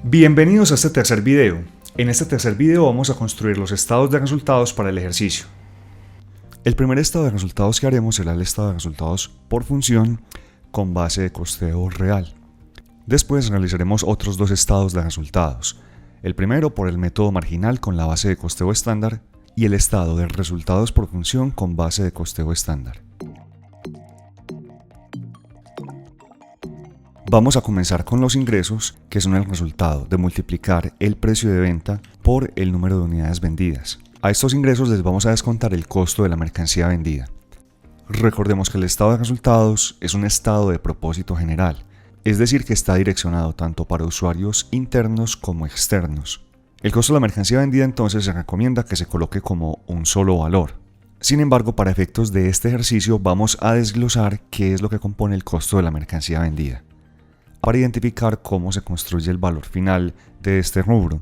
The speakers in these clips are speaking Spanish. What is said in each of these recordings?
Bienvenidos a este tercer video. En este tercer video vamos a construir los estados de resultados para el ejercicio. El primer estado de resultados que haremos será el estado de resultados por función con base de costeo real. Después realizaremos otros dos estados de resultados. El primero por el método marginal con la base de costeo estándar y el estado de resultados por función con base de costeo estándar. Vamos a comenzar con los ingresos, que son el resultado de multiplicar el precio de venta por el número de unidades vendidas. A estos ingresos les vamos a descontar el costo de la mercancía vendida. Recordemos que el estado de resultados es un estado de propósito general, es decir, que está direccionado tanto para usuarios internos como externos. El costo de la mercancía vendida entonces se recomienda que se coloque como un solo valor. Sin embargo, para efectos de este ejercicio vamos a desglosar qué es lo que compone el costo de la mercancía vendida, para identificar cómo se construye el valor final de este rubro,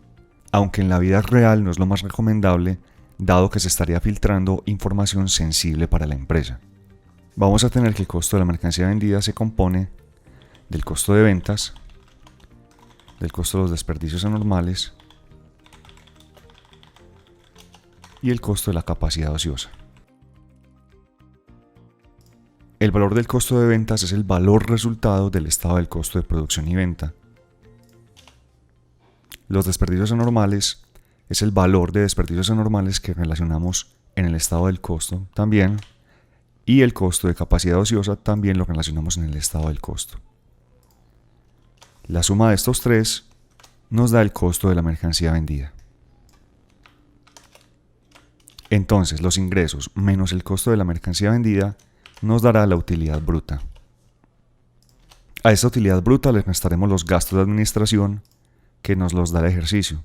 aunque en la vida real no es lo más recomendable, dado que se estaría filtrando información sensible para la empresa. Vamos a tener que el costo de la mercancía vendida se compone del costo de ventas, del costo de los desperdicios anormales y el costo de la capacidad ociosa. El valor del costo de ventas es el valor resultado del estado del costo de producción y venta. Los desperdicios anormales es el valor de desperdicios anormales que relacionamos en el estado del costo también, y el costo de capacidad ociosa también lo relacionamos en el estado del costo. La suma de estos tres nos da el costo de la mercancía vendida. Entonces, los ingresos menos el costo de la mercancía vendida nos dará la utilidad bruta. A esta utilidad bruta le restaremos los gastos de administración que nos los da el ejercicio.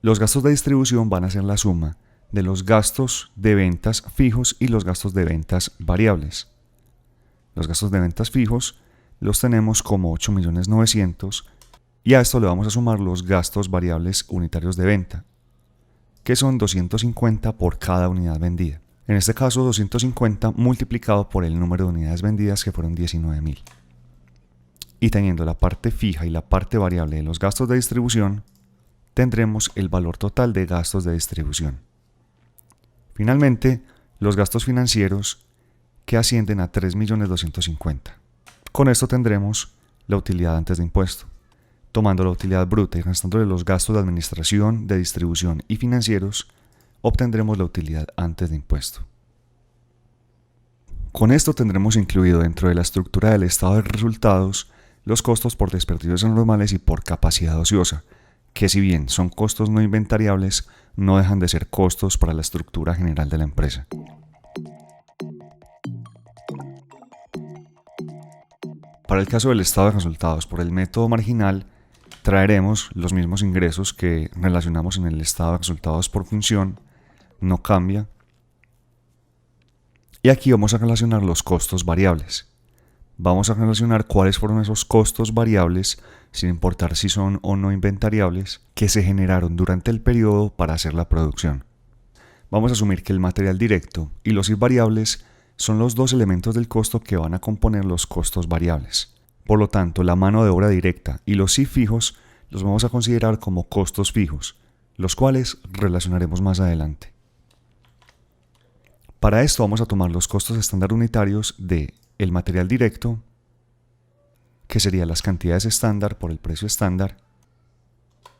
Los gastos de distribución van a ser la suma de los gastos de ventas fijos y los gastos de ventas variables. Los gastos de ventas fijos los tenemos como 8.900.000 y a esto le vamos a sumar los gastos variables unitarios de venta, que son 250 por cada unidad vendida. En este caso 250 multiplicado por el número de unidades vendidas, que fueron 19.000. Y teniendo la parte fija y la parte variable de los gastos de distribución, tendremos el valor total de gastos de distribución. Finalmente, los gastos financieros, que ascienden a 3.250.000. Con esto tendremos la utilidad antes de impuesto. Tomando la utilidad bruta y restándole los gastos de administración, de distribución y financieros, obtendremos la utilidad antes de impuesto. Con esto tendremos incluido dentro de la estructura del estado de resultados los costos por desperdicios anormales y por capacidad ociosa, que si bien son costos no inventariables, no dejan de ser costos para la estructura general de la empresa. Para el caso del estado de resultados por el método marginal, traeremos los mismos ingresos que relacionamos en el estado de resultados por función, no cambia. Y aquí vamos a relacionar los costos variables. Vamos a relacionar cuáles fueron esos costos variables, sin importar si son o no inventariables, que se generaron durante el periodo para hacer la producción. Vamos a asumir que el material directo y los invariables son los dos elementos del costo que van a componer los costos variables. Por lo tanto, la mano de obra directa y los fijos los vamos a considerar como costos fijos, los cuales relacionaremos más adelante. Para esto vamos a tomar los costos estándar unitarios de el material directo, que serían las cantidades estándar por el precio estándar,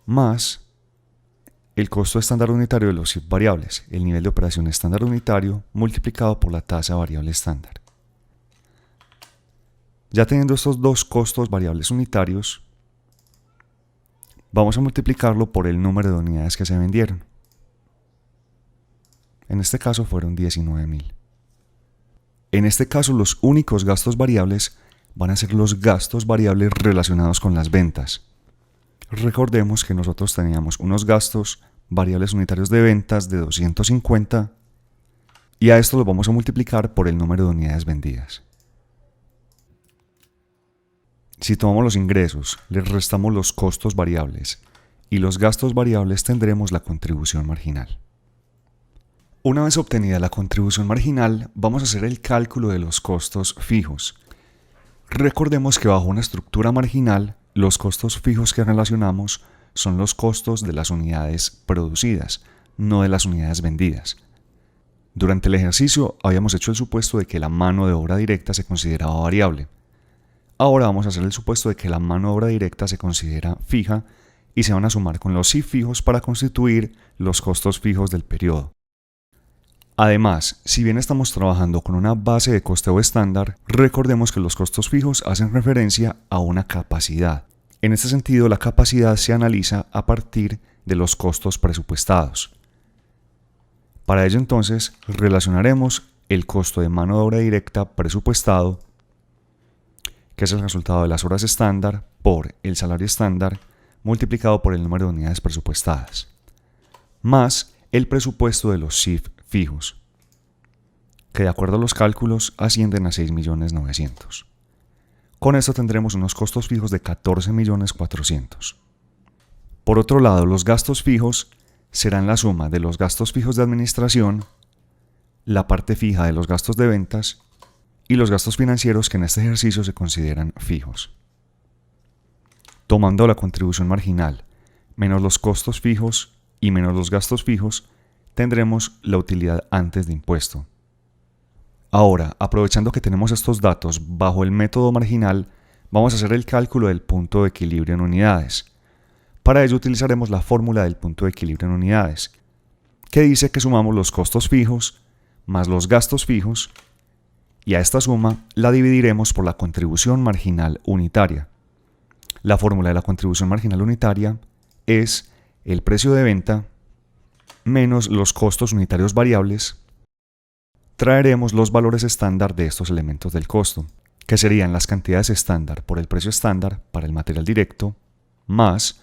más el costo estándar unitario de los variables, el nivel de operación estándar unitario multiplicado por la tasa variable estándar. Ya teniendo estos dos costos variables unitarios, vamos a multiplicarlo por el número de unidades que se vendieron. En este caso fueron 19.000. En este caso los únicos gastos variables van a ser los gastos variables relacionados con las ventas. Recordemos que nosotros teníamos unos gastos variables unitarios de ventas de 250 y a esto lo vamos a multiplicar por el número de unidades vendidas. Si tomamos los ingresos, les restamos los costos variables y los gastos variables, tendremos la contribución marginal. Una vez obtenida la contribución marginal, vamos a hacer el cálculo de los costos fijos. Recordemos que bajo una estructura marginal, los costos fijos que relacionamos son los costos de las unidades producidas, no de las unidades vendidas. Durante el ejercicio habíamos hecho el supuesto de que la mano de obra directa se consideraba variable. Ahora vamos a hacer el supuesto de que la mano de obra directa se considera fija y se van a sumar con los CIF fijos para constituir los costos fijos del periodo. Además, si bien estamos trabajando con una base de costeo estándar, recordemos que los costos fijos hacen referencia a una capacidad. En este sentido, la capacidad se analiza a partir de los costos presupuestados. Para ello entonces, relacionaremos el costo de mano de obra directa presupuestado, que es el resultado de las horas estándar, por el salario estándar, multiplicado por el número de unidades presupuestadas, más el presupuesto de los CIF fijos, que de acuerdo a los cálculos ascienden a 6.900.000. Con esto tendremos unos costos fijos de 14.400.000. Por otro lado, los gastos fijos serán la suma de los gastos fijos de administración, la parte fija de los gastos de ventas y los gastos financieros que en este ejercicio se consideran fijos. Tomando la contribución marginal menos los costos fijos y menos los gastos fijos, tendremos la utilidad antes de impuesto. Ahora, aprovechando que tenemos estos datos bajo el método marginal, vamos a hacer el cálculo del punto de equilibrio en unidades. Para ello utilizaremos la fórmula del punto de equilibrio en unidades, que dice que sumamos los costos fijos más los gastos fijos, y a esta suma la dividiremos por la contribución marginal unitaria. La fórmula de la contribución marginal unitaria es el precio de venta menos los costos unitarios variables. Traeremos los valores estándar de estos elementos del costo, que serían las cantidades estándar por el precio estándar para el material directo, más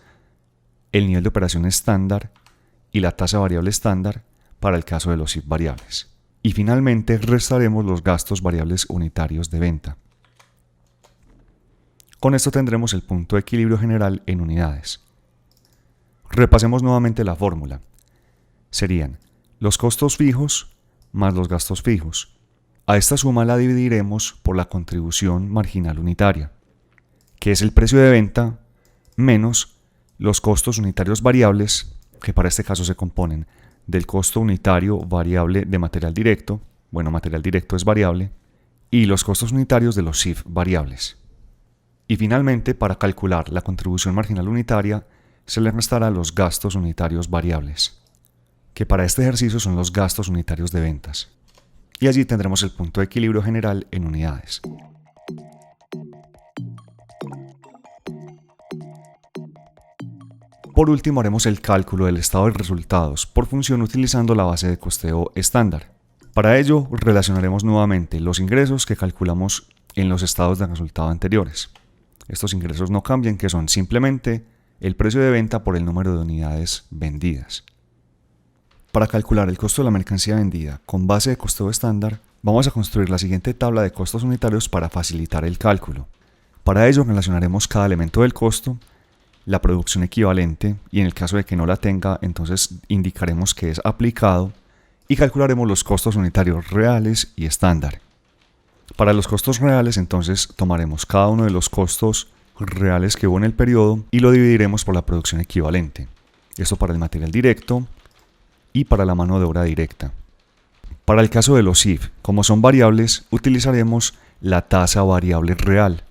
el nivel de operación estándar y la tasa variable estándar para el caso de los CIF variables. Y finalmente restaremos los gastos variables unitarios de venta. Con esto tendremos el punto de equilibrio general en unidades. Repasemos nuevamente la fórmula. Serían los costos fijos más los gastos fijos. A esta suma la dividiremos por la contribución marginal unitaria, que es el precio de venta menos los costos unitarios variables, que para este caso se componen del costo unitario variable de material directo, material directo es variable, y los costos unitarios de los CIF variables. Y finalmente, para calcular la contribución marginal unitaria, se le restará los gastos unitarios variables, que para este ejercicio son los gastos unitarios de ventas. Y allí tendremos el punto de equilibrio general en unidades. Por último, haremos el cálculo del estado de resultados por función utilizando la base de costeo estándar. Para ello, relacionaremos nuevamente los ingresos que calculamos en los estados de resultado anteriores. Estos ingresos no cambian, que son simplemente el precio de venta por el número de unidades vendidas. Para calcular el costo de la mercancía vendida con base de costeo estándar, vamos a construir la siguiente tabla de costos unitarios para facilitar el cálculo. Para ello relacionaremos cada elemento del costo, la producción equivalente, y en el caso de que no la tenga, entonces indicaremos que es aplicado, y calcularemos los costos unitarios reales y estándar. Para los costos reales, entonces tomaremos cada uno de los costos reales que hubo en el periodo y lo dividiremos por la producción equivalente. Esto para el material directo y para la mano de obra directa. Para el caso de los CIF, como son variables, utilizaremos la tasa variable real.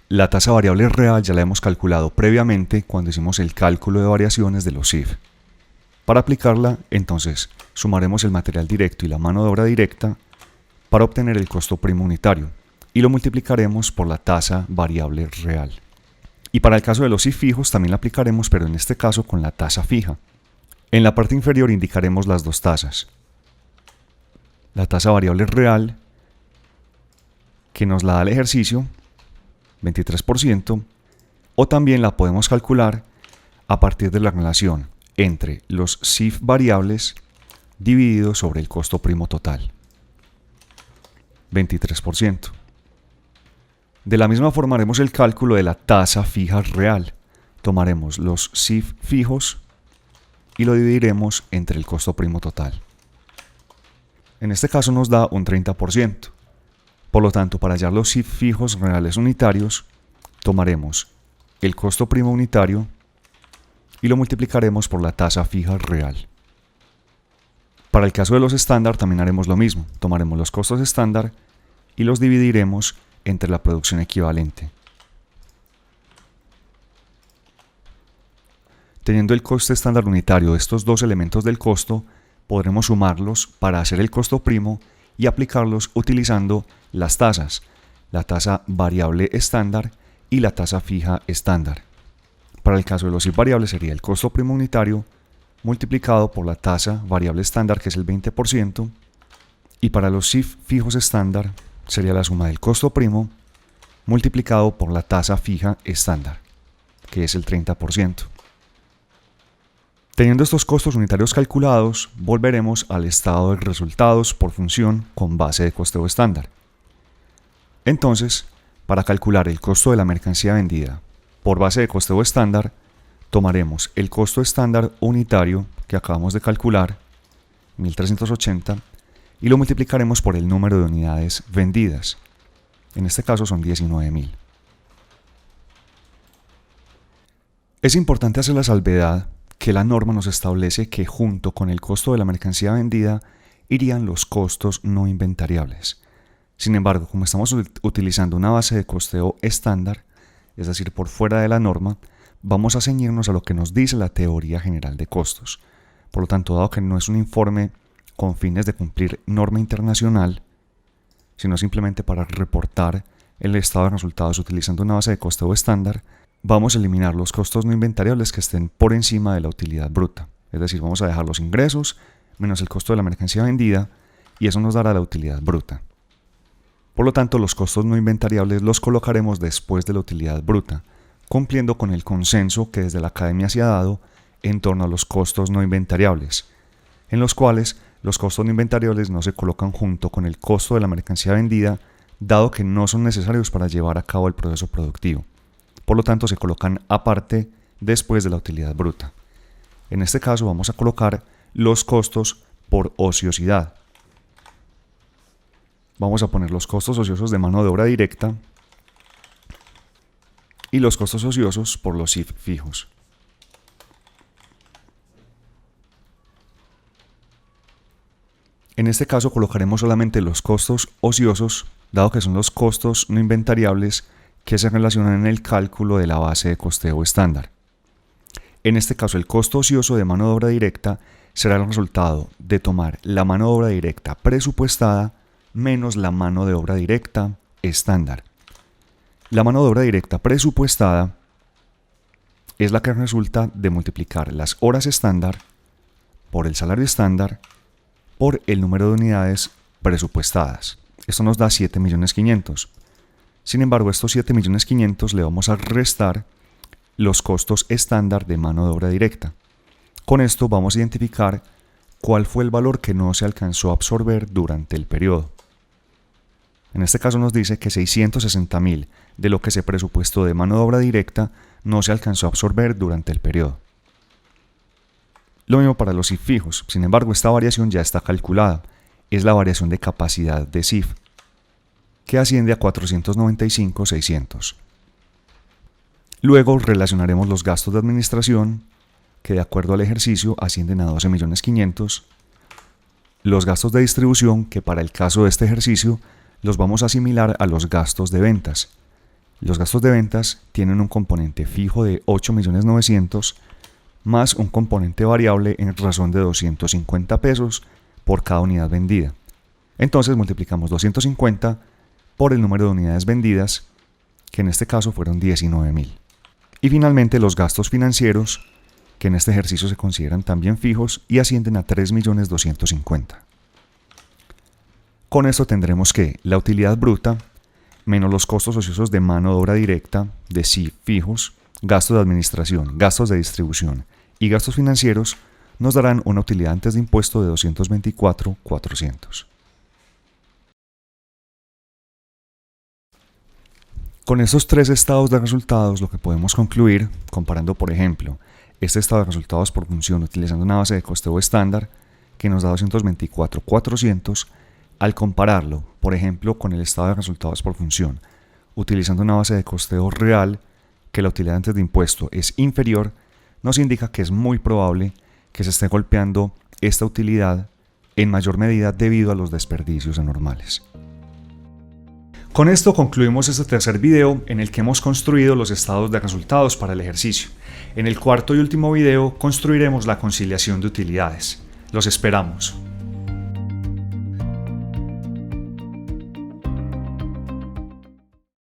La tasa variable real ya la hemos calculado previamente cuando hicimos el cálculo de variaciones de los CIF. Para aplicarla, entonces, sumaremos el material directo y la mano de obra directa para obtener el costo primo unitario y lo multiplicaremos por la tasa variable real. Y para el caso de los CIF fijos también la aplicaremos, pero en este caso con la tasa fija. En la parte inferior indicaremos las dos tasas. La tasa variable real, que nos la da el ejercicio, 23%, o también la podemos calcular a partir de la relación entre los CIF variables dividido sobre el costo primo total, 23%. De la misma forma haremos el cálculo de la tasa fija real. Tomaremos los CIF fijos y lo dividiremos entre el costo primo total. En este caso nos da un 30%. Por lo tanto, para hallar los CIF fijos reales unitarios, tomaremos el costo primo unitario y lo multiplicaremos por la tasa fija real. Para el caso de los estándar también haremos lo mismo. Tomaremos los costos estándar y los dividiremos entre la producción equivalente. Teniendo el coste estándar unitario de estos dos elementos del costo, podremos sumarlos para hacer el costo primo y aplicarlos utilizando las tasas, la tasa variable estándar y la tasa fija estándar. Para el caso de los CIF variables sería el costo primo unitario multiplicado por la tasa variable estándar, que es el 20%, y para los CIF fijos estándar sería la suma del costo primo multiplicado por la tasa fija estándar, que es el 30%. Teniendo estos costos unitarios calculados, volveremos al estado de resultados por función con base de costeo estándar. Entonces, para calcular el costo de la mercancía vendida por base de costeo estándar, tomaremos el costo estándar unitario que acabamos de calcular, 1380, y lo multiplicaremos por el número de unidades vendidas. En este caso son 19.000. Es importante hacer la salvedad que la norma nos establece que junto con el costo de la mercancía vendida irían los costos no inventariables. Sin embargo, como estamos utilizando una base de costeo estándar, es decir, por fuera de la norma, vamos a ceñirnos a lo que nos dice la teoría general de costos. Por lo tanto, dado que no es un informe con fines de cumplir norma internacional, sino simplemente para reportar el estado de resultados utilizando una base de costeo estándar, vamos a eliminar los costos no inventariables que estén por encima de la utilidad bruta. Es decir, vamos a dejar los ingresos menos el costo de la mercancía vendida y eso nos dará la utilidad bruta. Por lo tanto, los costos no inventariables los colocaremos después de la utilidad bruta, cumpliendo con el consenso que desde la academia se ha dado en torno a los costos no inventariables, en los cuales los costos no inventariables no se colocan junto con el costo de la mercancía vendida, dado que no son necesarios para llevar a cabo el proceso productivo. Por lo tanto, se colocan aparte después de la utilidad bruta. En este caso vamos a colocar los costos por ociosidad. Vamos a poner los costos ociosos de mano de obra directa y los costos ociosos por los CIF fijos. En este caso colocaremos solamente los costos ociosos, dado que son los costos no inventariables que se relacionan en el cálculo de la base de costeo estándar. En este caso, el costo ocioso de mano de obra directa será el resultado de tomar la mano de obra directa presupuestada menos la mano de obra directa estándar. La mano de obra directa presupuestada es la que resulta de multiplicar las horas estándar por el salario estándar por el número de unidades presupuestadas. Esto nos da 7.500.000. Sin embargo, a estos 7.500.000 le vamos a restar los costos estándar de mano de obra directa. Con esto vamos a identificar cuál fue el valor que no se alcanzó a absorber durante el periodo. En este caso nos dice que 660.000 de lo que se presupuestó de mano de obra directa no se alcanzó a absorber durante el periodo. Lo mismo para los CIF fijos. Sin embargo, esta variación ya está calculada. Es la variación de capacidad de CIF, que asciende a 495.600. Luego relacionaremos los gastos de administración, que de acuerdo al ejercicio ascienden a 12.500.000, los gastos de distribución, que para el caso de este ejercicio los vamos a asimilar a los gastos de ventas. Los gastos de ventas tienen un componente fijo de 8.900.000 más un componente variable en razón de 250 pesos por cada unidad vendida. Entonces multiplicamos 250 por el número de unidades vendidas, que en este caso fueron 19.000. Y finalmente los gastos financieros, que en este ejercicio se consideran también fijos y ascienden a 3.250.000. Con esto tendremos que la utilidad bruta menos los costos ociosos de mano de obra directa de CIF fijos, gastos de administración, gastos de distribución y gastos financieros nos darán una utilidad antes de impuesto de 224.400. Con estos tres estados de resultados, lo que podemos concluir, comparando por ejemplo este estado de resultados por función utilizando una base de costeo estándar que nos da 224.400 Al compararlo, por ejemplo, con el estado de resultados por función, utilizando una base de costeo real que la utilidad antes de impuesto es inferior, nos indica que es muy probable que se esté golpeando esta utilidad en mayor medida debido a los desperdicios anormales. Con esto concluimos este tercer video en el que hemos construido los estados de resultados para el ejercicio. En el cuarto y último video construiremos la conciliación de utilidades. Los esperamos.